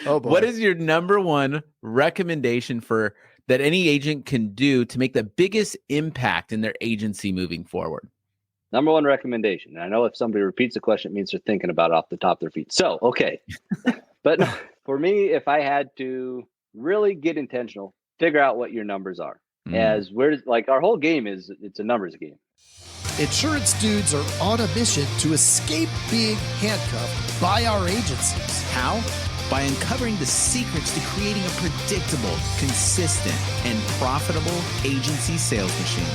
Oh boy. What is your number one recommendation for that any agent can do to make the biggest impact in their agency moving forward? Number one recommendation. And I know if somebody repeats the question, it means they're thinking about it off the top of their feet. So, okay. But no, for me, if I had to really get intentional, figure out what your numbers are. As we're like, our whole game is, it's a numbers game. Insurance dudes are on a mission to escape being handcuffed by our agencies. How? By uncovering the secrets to creating a predictable, consistent, and profitable agency sales machine.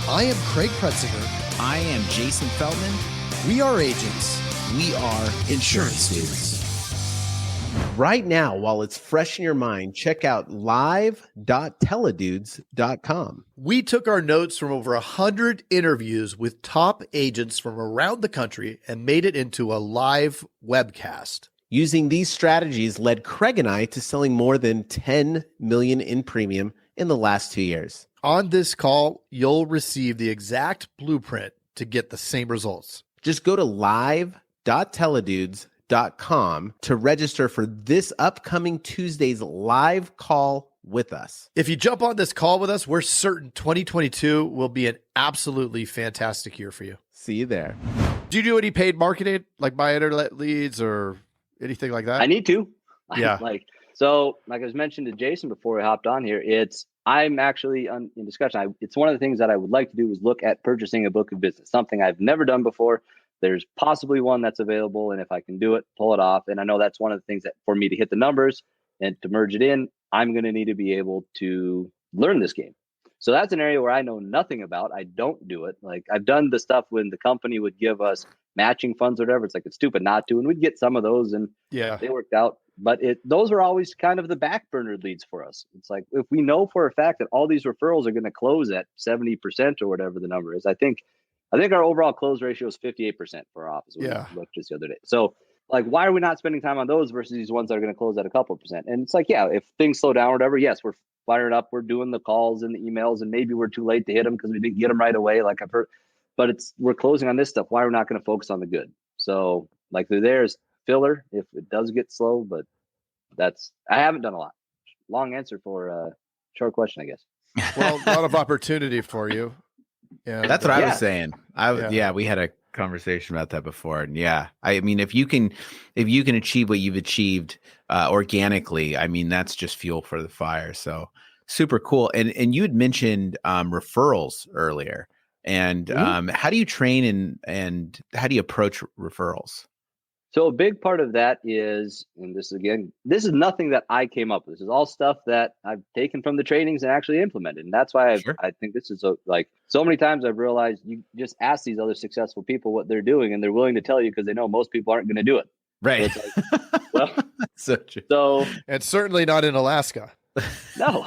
I am Craig Pretzinger. I am Jason Feldman. We are agents. We are insurance dudes. Right now, while it's fresh in your mind, check out live.teledudes.com. We took our notes from over 100 interviews with top agents from around the country and made it into a live webcast. Using these strategies led Craig and I to selling more than $10 million in premium in the last 2 years. On this call, you'll receive the exact blueprint to get the same results. Just go to live.teledudes.com to register for this upcoming Tuesday's live call with us. If you jump on this call with us, we're certain 2022 will be an absolutely fantastic year for you. See you there. Do you do any paid marketing, like buy internet leads or anything like that? I need to. Yeah. Like I was mentioned to Jason before we hopped on here, I'm actually in discussion. It's one of the things that I would like to do is look at purchasing a book of business, something I've never done before. There's possibly one that's available, and if I can do it, pull it off. And I know that's one of the things that for me to hit the numbers and to merge it in, I'm going to need to be able to learn this game. So that's an area where I know nothing about. I don't do it. Like I've done the stuff when the company would give us matching funds or whatever. It's like, it's stupid not to. And we'd get some of those and they worked out. But those are always kind of the back burner leads for us. It's like, if we know for a fact that all these referrals are going to close at 70% or whatever the number is, I think our overall close ratio is 58% for our office. We looked just the other day. So like, why are we not spending time on those versus these ones that are going to close at a couple of percent? And it's like, yeah, if things slow down or whatever, yes, we're firing up, we're doing the calls and the emails, and maybe we're too late to hit them because we didn't get them right away. Like I've heard, but we're closing on this stuff. Why are we not going to focus on the good? So like there's filler if it does get slow, but I haven't done a lot. Long answer for a short question, I guess. Well, a lot of opportunity for you. Yeah, that's what I was saying. We had a conversation about that before, and I mean, if you can achieve what you've achieved organically, I mean, that's just fuel for the fire. So super cool. And you had mentioned referrals earlier, and how do you train and how do you approach referrals? So a big part of that is, and this is nothing that I came up with. This is all stuff that I've taken from the trainings and actually implemented. And that's why I think this is so many times I've realized you just ask these other successful people what they're doing and they're willing to tell you because they know most people aren't going to do it. Right. So it's like, well, so true. So, and certainly not in Alaska. No.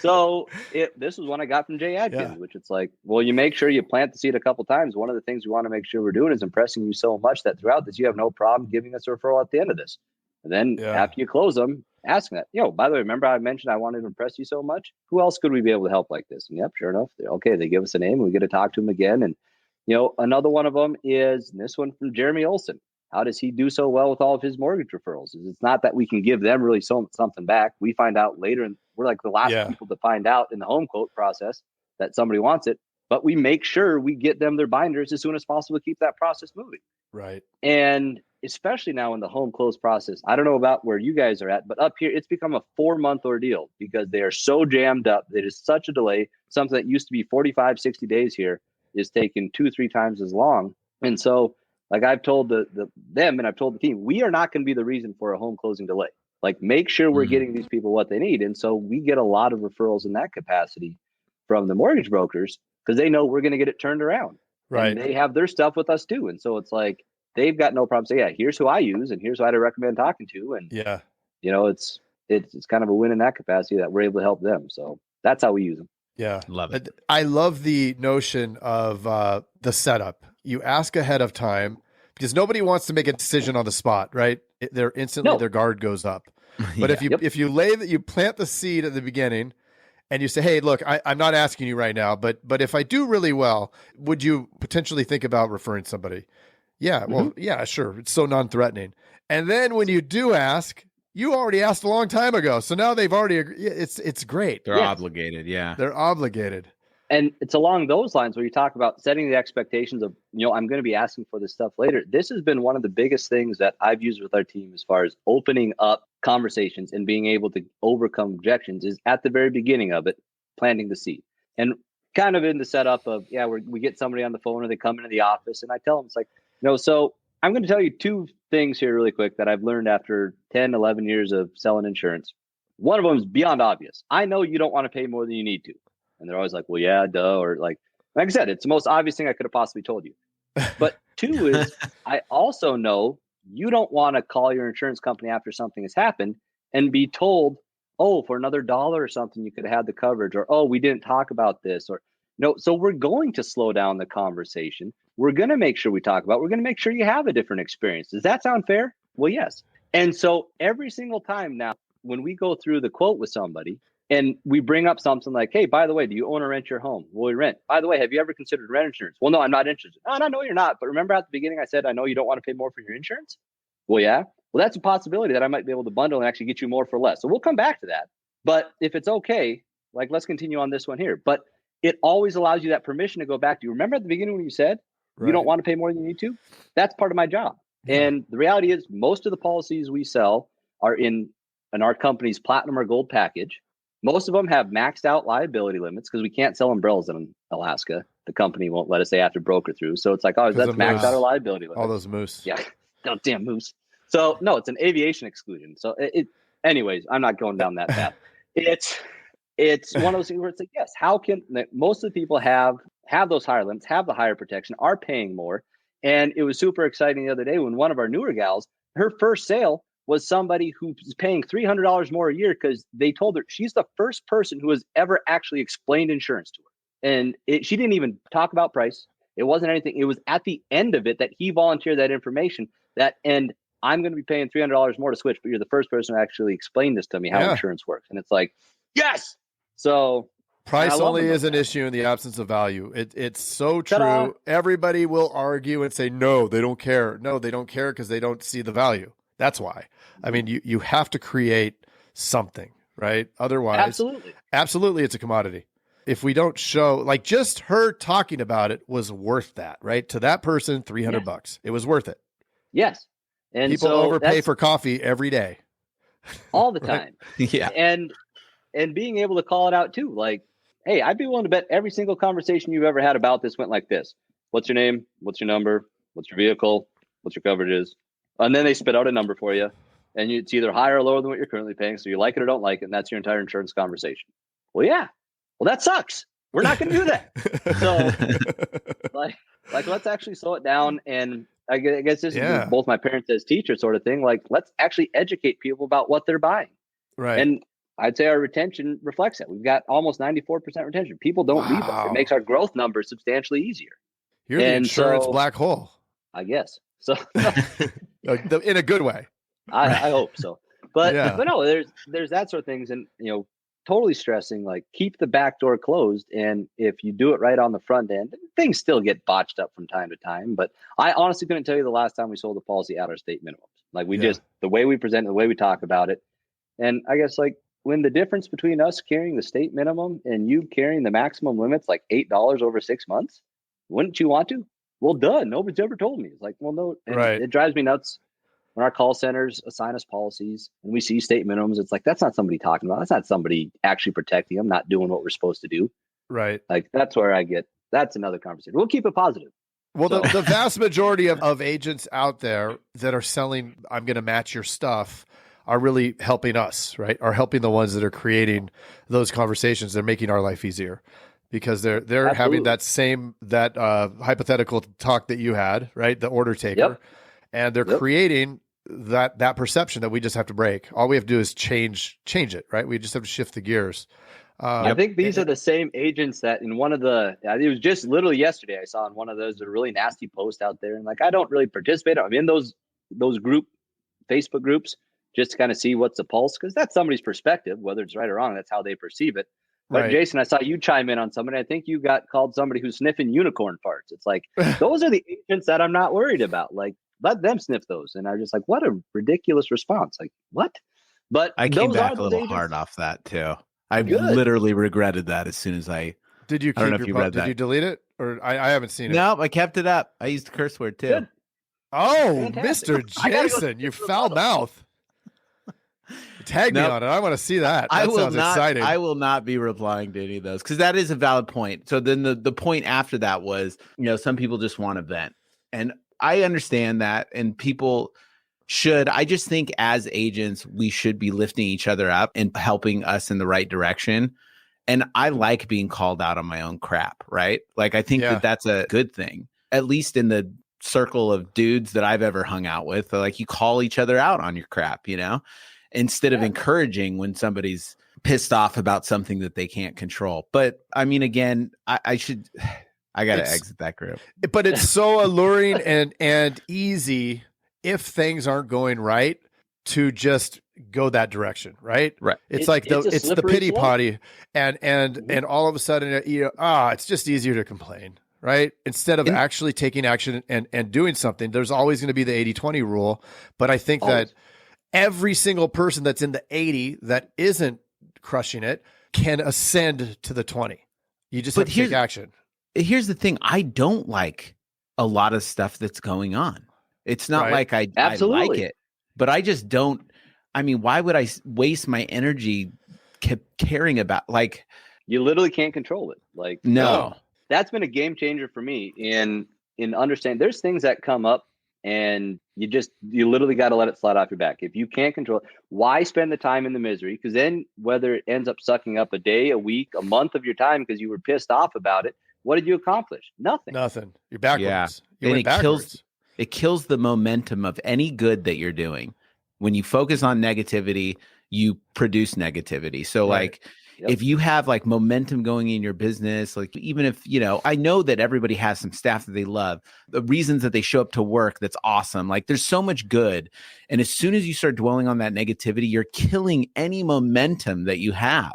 So this was one I got from Jay Adkins, which it's like, well, you make sure you plant the seed a couple times. One of the things we want to make sure we're doing is impressing you so much that throughout this, you have no problem giving us a referral at the end of this. And then after you close them, ask them that, by the way, remember I mentioned I wanted to impress you so much? Who else could we be able to help like this? And sure enough, they give us a name and we get to talk to them again. And, another one of them is this one from Jeremy Olson. How does he do so well with all of his mortgage referrals? It's not that we can give them really something back. We find out later, and we're like the last people to find out in the home quote process that somebody wants it. But we make sure we get them their binders as soon as possible to keep that process moving. Right. And especially now in the home close process, I don't know about where you guys are at, but up here, it's become a 4-month ordeal because they are so jammed up. It is such a delay. Something that used to be 45, 60 days here is taking 2-3 times as long. And so, like I've told them and I've told the team, we are not going to be the reason for a home closing delay. Like make sure we're getting these people what they need. And so we get a lot of referrals in that capacity from the mortgage brokers because they know we're going to get it turned around. Right. And they have their stuff with us too. And so it's like, they've got no problem saying, here's who I use and here's who I'd recommend talking to. And it's kind of a win in that capacity that we're able to help them. So that's how we use them. Yeah. Love it. I love the notion of the setup. You ask ahead of time because nobody wants to make a decision on the spot, right? They're instantly their guard goes up. But if you plant the seed at the beginning and you say, hey, look, I'm not asking you right now, but if I do really well, would you potentially think about referring somebody? Yeah, well, yeah, sure. It's so non-threatening. And then when you do ask, You already asked a long time ago, so now they've already. It's great. They're obligated. Yeah, they're obligated. And it's along those lines where you talk about setting the expectations of, I'm going to be asking for this stuff later. This has been one of the biggest things that I've used with our team as far as opening up conversations and being able to overcome objections is at the very beginning of it, planting the seed. And kind of in the setup of, we get somebody on the phone or they come into the office and I tell them, it's like, so I'm going to tell you two things here really quick that I've learned after 10, 11 years of selling insurance. One of them is beyond obvious. I know you don't want to pay more than you need to. And they're always like, well, yeah, duh. Or like I said, it's the most obvious thing I could have possibly told you. But two is I also know you don't want to call your insurance company after something has happened and be told, oh, for another $1 or something, you could have had the coverage, or, oh, we didn't talk about this, or no. So we're going to slow down the conversation. We're going to make sure we talk about, we're going to make sure you have a different experience. Does that sound fair? Well, yes. And so every single time now, when we go through the quote with somebody, and we bring up something like, hey, by the way, do you own or rent your home? Well, we rent. By the way, have you ever considered rent insurance? Well, no, I'm not interested. No, no, you're not. But remember at the beginning, I said, I know you don't want to pay more for your insurance. Well, yeah. Well, that's a possibility that I might be able to bundle and actually get you more for less. So we'll come back to that. But if it's okay, like, let's continue on this one here. But it always allows you that permission to go back to you. Remember at the beginning when you said, you don't want to pay more than you need to? That's part of my job. Yeah. And the reality is most of the policies we sell are in our company's platinum or gold package. Most of them have maxed out liability limits because we can't sell umbrellas in Alaska. The company won't let us. They have to broker through. So it's like, oh, that's maxed out our liability limit. All those moose. Yeah. No, damn moose. So no, it's an aviation exclusion. So anyways, I'm not going down that path. It's one of those things where it's like, yes, how can most of the people have those higher limits, have the higher protection, are paying more. And it was super exciting the other day when one of our newer gals, her first sale was somebody who's paying $300 more a year because they told her she's the first person who has ever actually explained insurance to her. And she didn't even talk about price. It wasn't anything. It was at the end of it that he volunteered that information and I'm going to be paying $300 more to switch, but you're the first person to actually explain this to me, how insurance works. And it's like, yes. So price only is an issue in the absence of value. It's so true. Ta-da. Everybody will argue and say, no, they don't care. No, they don't care because they don't see the value. That's why. I mean, you have to create something, right? Otherwise, absolutely, it's a commodity. If we don't show, like just her talking about it was worth that, right? To that person, $300. It was worth it. Yes. And people overpay for coffee every day. All the time. Right? Yeah. And being able to call it out too. Like, hey, I'd be willing to bet every single conversation you've ever had about this went like this. What's your name? What's your number? What's your vehicle? What's your coverages? And then they spit out a number for you. And it's either higher or lower than what you're currently paying. So you like it or don't like it. And that's your entire insurance conversation. Well, yeah. Well, that sucks. We're not going to do that. So like, let's actually slow it down. And I guess this is both my parents as teachers sort of thing. Like, let's actually educate people about what they're buying. Right. And I'd say our retention reflects that. We've got almost 94% retention. People don't leave us. It makes our growth numbers substantially easier. You're the insurance black hole. I guess. So in a good way. I hope so. But no, there's that sort of things. And, totally stressing, like keep the back door closed. And if you do it right on the front end, things still get botched up from time to time. But I honestly couldn't tell you the last time we sold a policy at our state minimums. Like we just, the way we present it, the way we talk about it. And I guess like when the difference between us carrying the state minimum and you carrying the maximum limits, like $8 over 6 months, wouldn't you want to? Well, duh, nobody's ever told me. It's like, well, no, right. It drives me nuts. When our call centers assign us policies and we see state minimums, it's like, that's not somebody talking about. That's not somebody actually protecting them, not doing what we're supposed to do. Right. Like that's where that's another conversation. We'll keep it positive. Well, the vast majority of agents out there that are selling, I'm going to match your stuff, are really helping us, right? Are helping the ones that are creating those conversations. They're making our life easier because they're having that hypothetical talk that you had, right? The order taker. Yep. And they're creating that perception that we just have to break. All we have to do is change it, right? We just have to shift the gears. I think these are the same agents that in one of it was just literally yesterday, I saw in one of those a really nasty post out there. And like, I don't really participate. I'm in those Facebook groups just to kind of see what's the pulse. Cause that's somebody's perspective, whether it's right or wrong, that's how they perceive it. But right. Jason, I saw you chime in on somebody. I think you got called somebody who's sniffing unicorn farts. It's like, those are the agents that I'm not worried about. Like, let them sniff those. And I was just like, what a ridiculous response. Like, what? But I came those back are a those little agents. hard off that too. I Good. literally regretted that as soon as I Did you I don't know keep if you your read did that. you delete it? Or I haven't seen it. No, I kept it up. I used the curse word too. Good. Oh, Fantastic. Mr. I gotta go Jason, see you this foul rebuttal. mouth. Tag me Nope. on it. I want to see that. I That will sounds not. exciting. I will not be replying to any of those because that is a valid point. So then the point after that was, some people just want to vent, and I understand that, and people should. I just think as agents, we should be lifting each other up and helping us in the right direction. And I like being called out on my own crap, right? Like I think that that's a good thing, at least in the circle of dudes that I've ever hung out with. Like you call each other out on your crap, instead of encouraging when somebody's pissed off about something that they can't control. But I mean, again, I got to exit that group. But it's so alluring and easy if things aren't going right to just go that direction, right? Right. It's the pity potty, and all of a sudden, it's just easier to complain, right? Instead of actually taking action and doing something. There's always going to be the 80-20 rule, but I think that every single person that's in the 80 that isn't crushing it can ascend to the 20. You just have to take action. Here's the thing. I don't like a lot of stuff that's going on. It's not like I like it, but I just don't. I mean, why would I waste my energy caring about, like, you literally can't control it. Like, no. That's been a game changer for me in understanding there's things that come up and you literally got to let it slide off your back. If you can't control it, why spend the time in the misery? Because then whether it ends up sucking up a day, a week, a month of your time because you were pissed off about it, what did you accomplish? Nothing. You're backwards. Yeah. You went backwards. It kills the momentum of any good that you're doing. When you focus on negativity, you produce negativity. So if you have like momentum going in your business, like even if, I know that everybody has some staff that they love, the reasons that they show up to work, that's awesome. Like there's so much good. And as soon as you start dwelling on that negativity, you're killing any momentum that you have.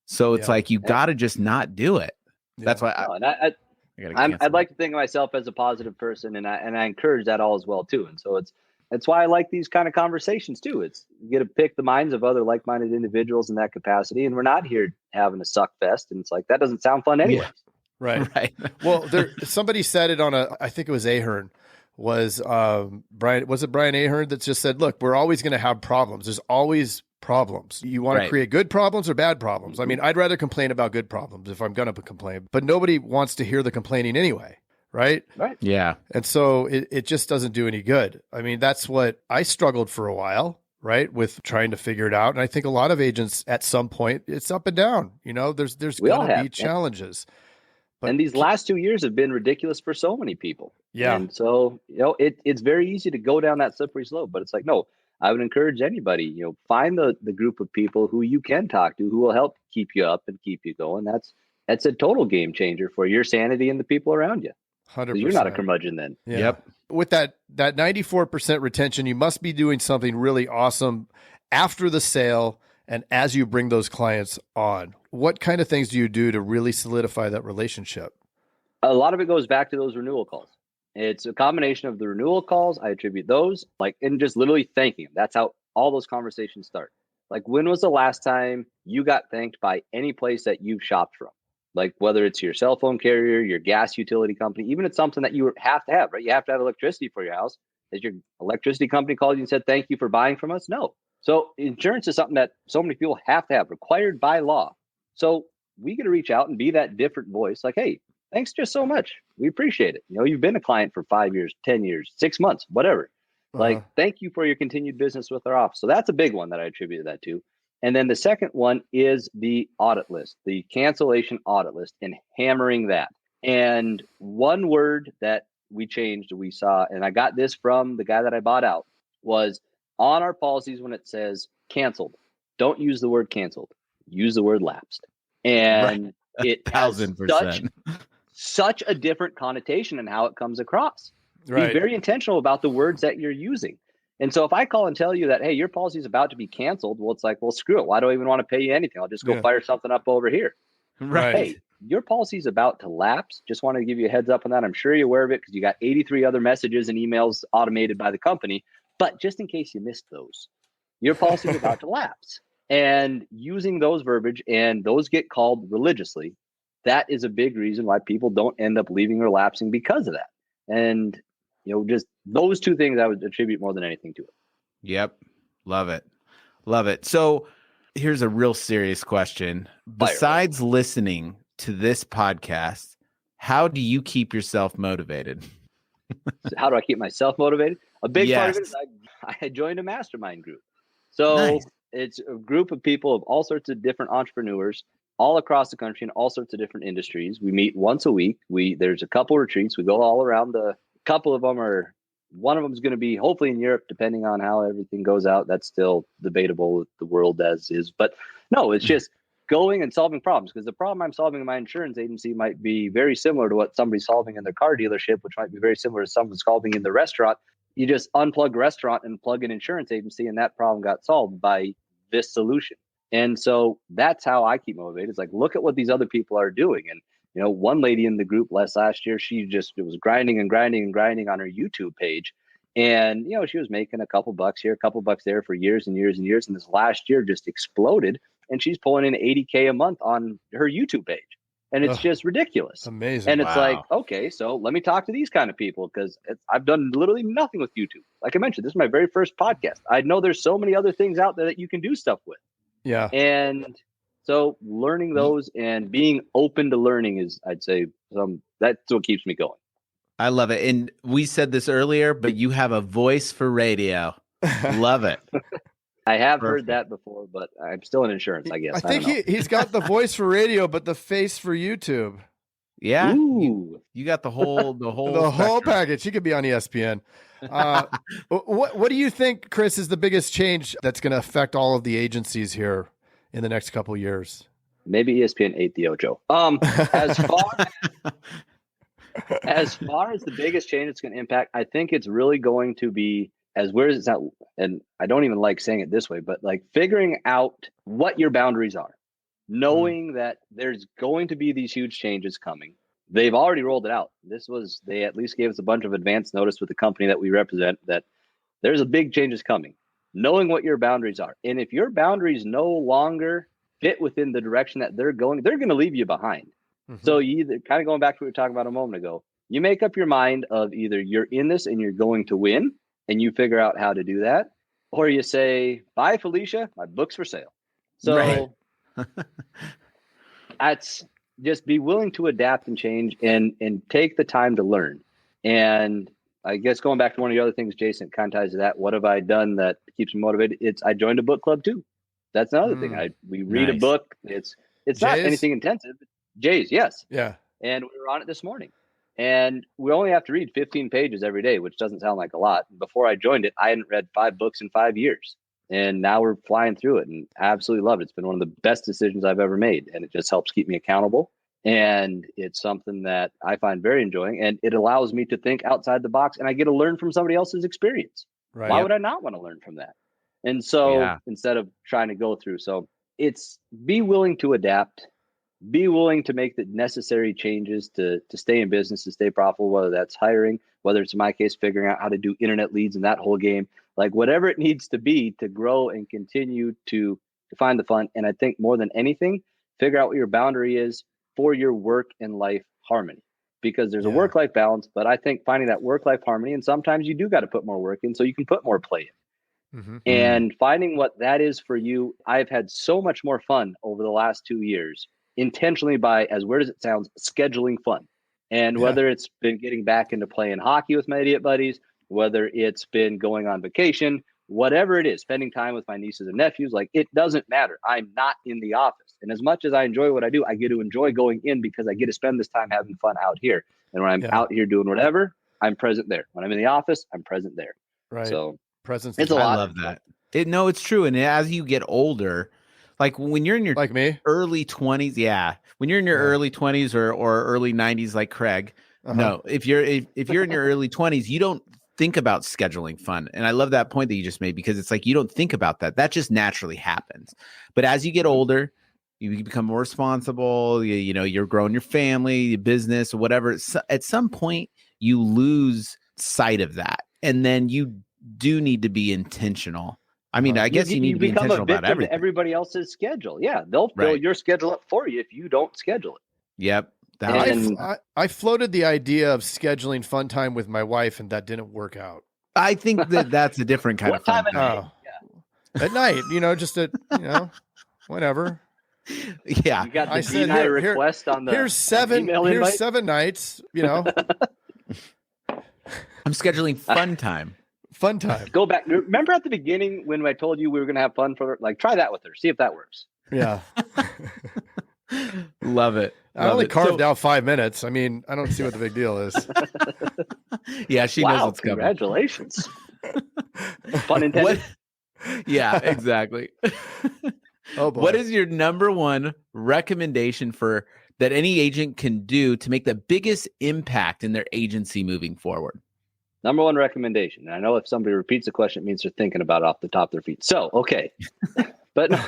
So it's like, you got to just not do it. That's why I'd like to think of myself as a positive person, and I encourage that all as well too. And so that's why I like these kind of conversations too. It's you get to pick the minds of other like-minded individuals in that capacity, and we're not here having a suck fest. And it's like that doesn't sound fun anyway. Yeah. Right. Well, somebody said it on I think it was Ahern. Was it Brian Ahern that just said, "Look, we're always going to have problems. There's always problems. You want to create good problems or bad problems. I mean, I'd rather complain about good problems if I'm going to complain, but nobody wants to hear the complaining anyway." Right. Yeah. And so it just doesn't do any good. I mean, that's what I struggled for a while, right, with trying to figure it out. And I think a lot of agents at some point, it's up and down. There's going to be challenges. And these last 2 years have been ridiculous for so many people. Yeah. And so, it's very easy to go down that slippery slope, but it's like, no, I would encourage anybody, find the group of people who you can talk to, who will help keep you up and keep you going. That's a total game changer for your sanity and the people around you. 100%. You're not a curmudgeon then. Yeah. Yep. With that 94% retention, you must be doing something really awesome after the sale and as you bring those clients on. What kind of things do you do to really solidify that relationship? A lot of it goes back to those renewal calls. It's a combination of the renewal calls. I attribute those, and just literally thanking them. That's how all those conversations start. Like, when was the last time you got thanked by any place that you've shopped from? Like, whether it's your cell phone carrier, your gas utility company, even it's something that you have to have, right? You have to have electricity for your house. Has your electricity company called you and said, "Thank you for buying from us"? No. So insurance is something that so many people have to have, required by law. So we get to reach out and be that different voice. Like, hey, thanks just so much. We appreciate it. You've been a client for 5 years, 10 years, 6 months, whatever. Like, thank you for your continued business with our office. So that's a big one that I attribute that to. And then the second one is the audit list, the cancellation audit list, and hammering that. And one word that we saw, and I got this from the guy that I bought out, was on our policies when it says canceled, don't use the word canceled, use the word lapsed. And it has 1,000%. such a different connotation in how it comes across. Right. Be very intentional about the words that you're using. And so if I call and tell you that, hey, your policy is about to be canceled, well, it's like, well, screw it. Why do I even want to pay you anything? I'll just go fire something up over here. Right. Hey, your policy is about to lapse. Just wanted to give you a heads up on that. I'm sure you're aware of it because you got 83 other messages and emails automated by the company. But just in case you missed those, your policy is about to lapse. And using those verbiage, and those get called religiously, that is a big reason why people don't end up leaving or lapsing because of that. And, just those two things I would attribute more than anything to it. Yep. Love it. Love it. So here's a real serious question. Besides listening to this podcast, how do you keep yourself motivated? So how do I keep myself motivated? A big part of it is I joined a mastermind group. So it's a group of people of all sorts of different entrepreneurs all across the country in all sorts of different industries. We meet once a week. There's a couple retreats. We go all around. One of them is going to be hopefully in Europe, depending on how everything goes out. That's still debatable with the world as is. But no, it's just going and solving problems, because the problem I'm solving in my insurance agency might be very similar to what somebody's solving in their car dealership, which might be very similar to someone solving in the restaurant. You just unplug restaurant and plug an insurance agency, and that problem got solved by this solution. And so that's how I keep motivated. It's like, look at what these other people are doing. And, one lady in the group last year, it was grinding on her YouTube page. And, she was making a couple bucks here, a couple bucks there for years and years and years. And this last year just exploded. And she's pulling in $80K a month on her YouTube page. And it's just ridiculous. Amazing. And it's like, okay, so let me talk to these kind of people, because I've done literally nothing with YouTube. Like I mentioned, this is my very first podcast. I know there's so many other things out there that you can do stuff with. Yeah. And so learning those and being open to learning is, I'd say, that's what keeps me going. I love it. And we said this earlier, but you have a voice for radio. Love it. I have heard that before, but I'm still in insurance, I guess. I think he's got the voice for radio, but the face for YouTube. Yeah. Ooh. You got the whole package. He could be on ESPN. What do you think, Chris, is the biggest change that's going to affect all of the agencies here in the next couple of years? Maybe ESPN ate the Ocho. As far as the biggest change it's going to impact, I think it's really going to be, as weird as it's not, and I don't even like saying it this way, but like figuring out what your boundaries are, knowing that there's going to be these huge changes coming. They've already rolled it out. They at least gave us a bunch of advance notice with the company that we represent that there's a big changes coming. Knowing what your boundaries are. And if your boundaries no longer fit within the direction that they're going to leave you behind. Mm-hmm. So you either, kind of going back to what we were talking about a moment ago, you make up your mind of either you're in this and you're going to win and you figure out how to do that, or you say, bye, Felicia, my book's for sale. So that's just be willing to adapt and change and take the time to learn. And I guess going back to one of the other things, Jason, kind of ties to that. What have I done that keeps me motivated? I joined a book club too. That's another thing. We read a book. It's not anything intensive. Jay's, yes. Yeah. And we were on it this morning. And we only have to read 15 pages every day, which doesn't sound like a lot. Before I joined it, I hadn't read 5 books in 5 years. And now we're flying through it and absolutely love it. It's been one of the best decisions I've ever made. And it just helps keep me accountable. And it's something that I find very enjoying. And it allows me to think outside the box. And I get to learn from somebody else's experience. Right. Why would I not want to learn from that? And so instead of trying to go through, so it's be willing to adapt. Be willing to make the necessary changes to stay in business, to stay profitable, whether that's hiring, whether it's in my case, figuring out how to do internet leads and that whole game, like whatever it needs to be to grow and continue to find the fun. And I think more than anything, figure out what your boundary is for your work and life harmony, because there's a work-life balance, but I think finding that work-life harmony, and sometimes you do got to put more work in so you can put more play in. Mm-hmm. And finding what that is for you. I've had so much more fun over the last 2 years, intentionally by, as weird as it sounds, scheduling fun. And whether it's been getting back into playing hockey with my idiot buddies, whether it's been going on vacation, whatever it is, spending time with my nieces and nephews, like it doesn't matter. I'm not in the office. And as much as I enjoy what I do, I get to enjoy going in because I get to spend this time having fun out here. And when I'm out here doing whatever, I'm present there. When I'm in the office, I'm present there. Right. So presence. It's a lot. I love that. It's true. And as you get older, like when you're in your like me early 20s, when you're in your early 20s or early 90s, like Craig, no, if you're in your early 20s, you don't think about scheduling fun. And I love that point that you just made, because it's like you don't think about that. That just naturally happens. But as you get older, you become more responsible. You're growing your family, your business, or whatever. At some point, you lose sight of that, and then you do need to be intentional I mean, I guess you need to be intentional about everything. Everybody else's schedule. Yeah, they'll fill your schedule up for you if you don't schedule it. Yep. I floated the idea of scheduling fun time with my wife, and that didn't work out. I think that's a different kind of fun time. At night, just whenever. Yeah. You got the deny request on the here's 7 nights, I'm scheduling fun time. Fun time. Go back. Remember at the beginning when I told you we were going to have fun for try that with her. See if that works. Yeah. Love it. I only carved out 5 minutes. I mean, I don't see what the big deal is. Yeah, she knows what's coming. Congratulations. Pun intended. Yeah, exactly. Oh boy. What is your number one recommendation for that any agent can do to make the biggest impact in their agency moving forward? Number one recommendation. And I know if somebody repeats the question, it means they're thinking about it off the top of their feet. So, okay. But no.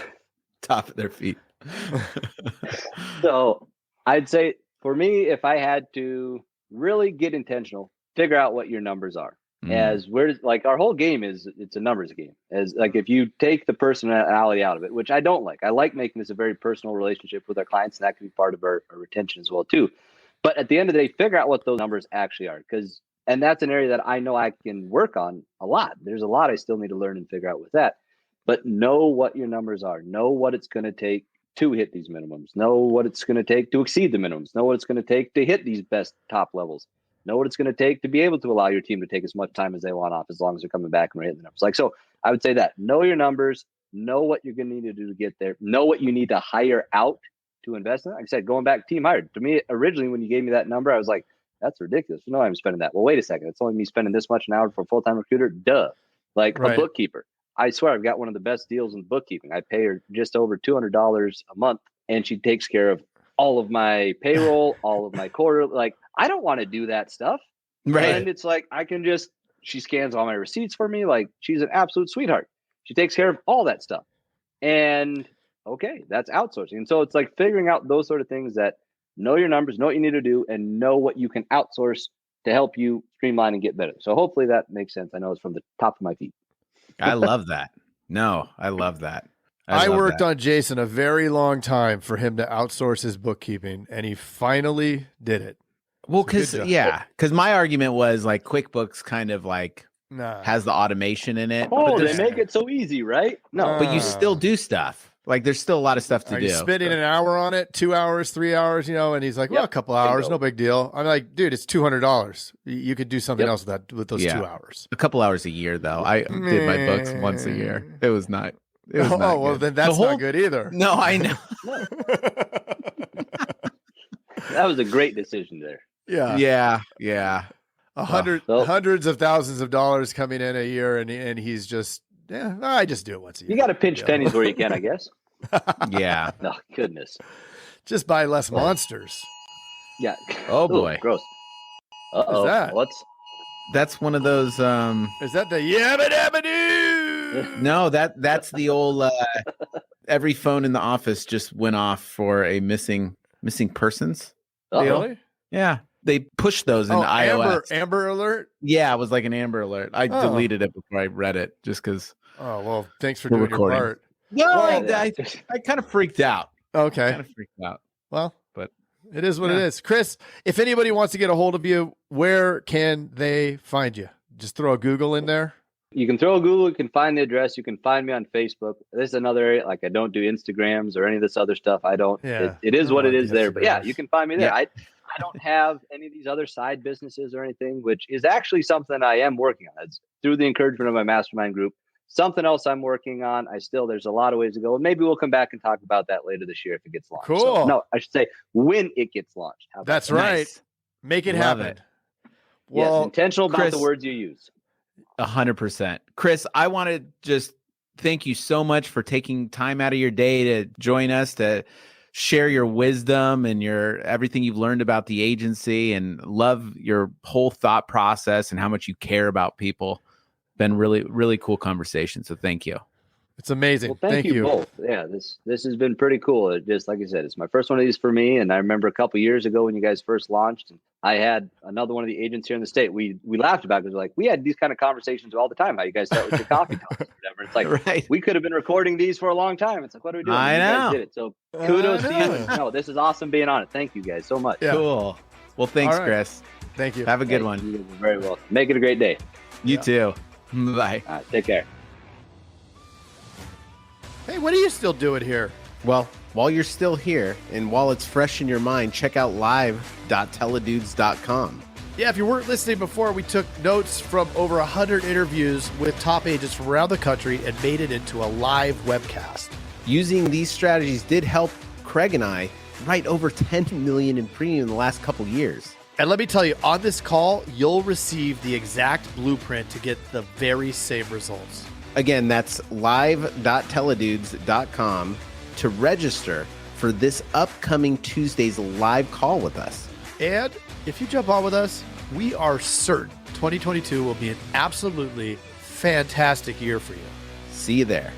Top of their feet. So I'd say for me, if I had to really get intentional, figure out what your numbers are. As we're our whole game it's a numbers game. As if you take the personality out of it, which I don't like. I like making this a very personal relationship with our clients, and that can be part of our retention as well too. But at the end of the day, figure out what those numbers actually are, and that's an area that I know I can work on a lot. There's a lot I still need to learn and figure out with that. But know what your numbers are. Know what it's going to take to hit these minimums. Know what it's going to take to exceed the minimums. Know what it's going to take to hit these best top levels. Know what it's going to take to be able to allow your team to take as much time as they want off, as long as they're coming back and hitting the numbers. So I would say that know your numbers, know what you're going to need to do to get there, know what you need to hire out to invest in. Like I said, going back, team hired. To me, originally, when you gave me that number, I was like, that's ridiculous. You know, I'm spending that. Well, wait a second. It's only me spending this much an hour for a full-time recruiter. Duh. A bookkeeper. I swear I've got one of the best deals in bookkeeping. I pay her just over $200 a month, and she takes care of all of my payroll, all of my quarter. I don't want to do that stuff. Right. And it's she scans all my receipts for me. She's an absolute sweetheart. She takes care of all that stuff. And okay, that's outsourcing. And so it's figuring out those sort of things that know your numbers, know what you need to do, and know what you can outsource to help you streamline and get better. So hopefully that makes sense. I know it's from the top of my feet. I love that. No, I love that. I worked on Jason a very long time for him to outsource his bookkeeping, and he finally did it. Well, because my argument was QuickBooks kind of has the automation in it. Oh, they make it so easy, right? No, but you still do stuff. There's still a lot of stuff to do. You're spending an hour on it, 2 hours, 3 hours, and he's like, well, a couple hours, no big deal. I'm like, dude, it's $200. You could do something else with those 2 hours. A couple hours a year, though. I did my books once a year. It was not. Well, then that's not good either. No, I know. That was a great decision there. Yeah. Hundreds of thousands of dollars coming in a year, and he's just, I just do it once a year. You got to pinch pennies where you can, I guess. Yeah. Oh, goodness. Just buy less monsters. Yeah. Oh boy. Ooh, gross. What's that? That's one of those. Is that the yabba dabba doo? No, that's the old. Every phone in the office just went off for a missing persons. Really? Yeah, they pushed those in iOS. Amber alert. Yeah, it was like an Amber alert. I deleted it before I read it just because. Oh well, thanks for doing your part. No, I kind of freaked out. Okay, kind of freaked out. Well, but it is what it is. Chris, if anybody wants to get a hold of you, where can they find you? Just throw a Google in there. You can throw a Google. You can find the address. You can find me on Facebook. This is another area. I don't do Instagrams or any of this other stuff. I don't. Yeah. It is what it is there. But yeah, you can find me there. Yeah. I don't have any of these other side businesses or anything, which is actually something I am working on. It's through the encouragement of my mastermind group. Something else I'm working on. There's a lot of ways to go. Maybe we'll come back and talk about that later this year if it gets launched. Cool. So, no, I should say when it gets launched. That's right. Nice. Make it happen. Well, yes, intentional about the words you use. 100%. Chris, I want to just thank you so much for taking time out of your day to join us, to share your wisdom and everything you've learned about the agency, and love your whole thought process and how much you care about people. Been really, really cool conversation. So thank you. It's amazing. Well, thank you both. Yeah, this has been pretty cool. It just, like I said, it's my first one of these for me. And I remember a couple years ago when you guys first launched, I had another one of the agents here in the state. We laughed about it because like we had these kind of conversations all the time. How you guys start with your coffee talks or whatever. It's like right. We could have been recording these for a long time. It's like, what are we doing? I You know. guys did it. So kudos to you. No, this is awesome being on it. Thank you guys so much. Yeah. Cool. Well, thanks, All right. Chris. Thank you. Have a good one. You guys are very well. Make it a great day. You too. Bye. All right, take care. Hey, what are you still doing here? Well, while you're still here and while it's fresh in your mind, check out live.teledudes.com. Yeah, if you weren't listening before, we took notes from over 100 interviews with top agents from around the country and made it into a live webcast. Using these strategies did help Craig and I write over $10 million in premium in the last couple years. And let me tell you, on this call, you'll receive the exact blueprint to get the very same results. Again, that's live.teledudes.com to register for this upcoming Tuesday's live call with us. And if you jump on with us, we are certain 2022 will be an absolutely fantastic year for you. See you there.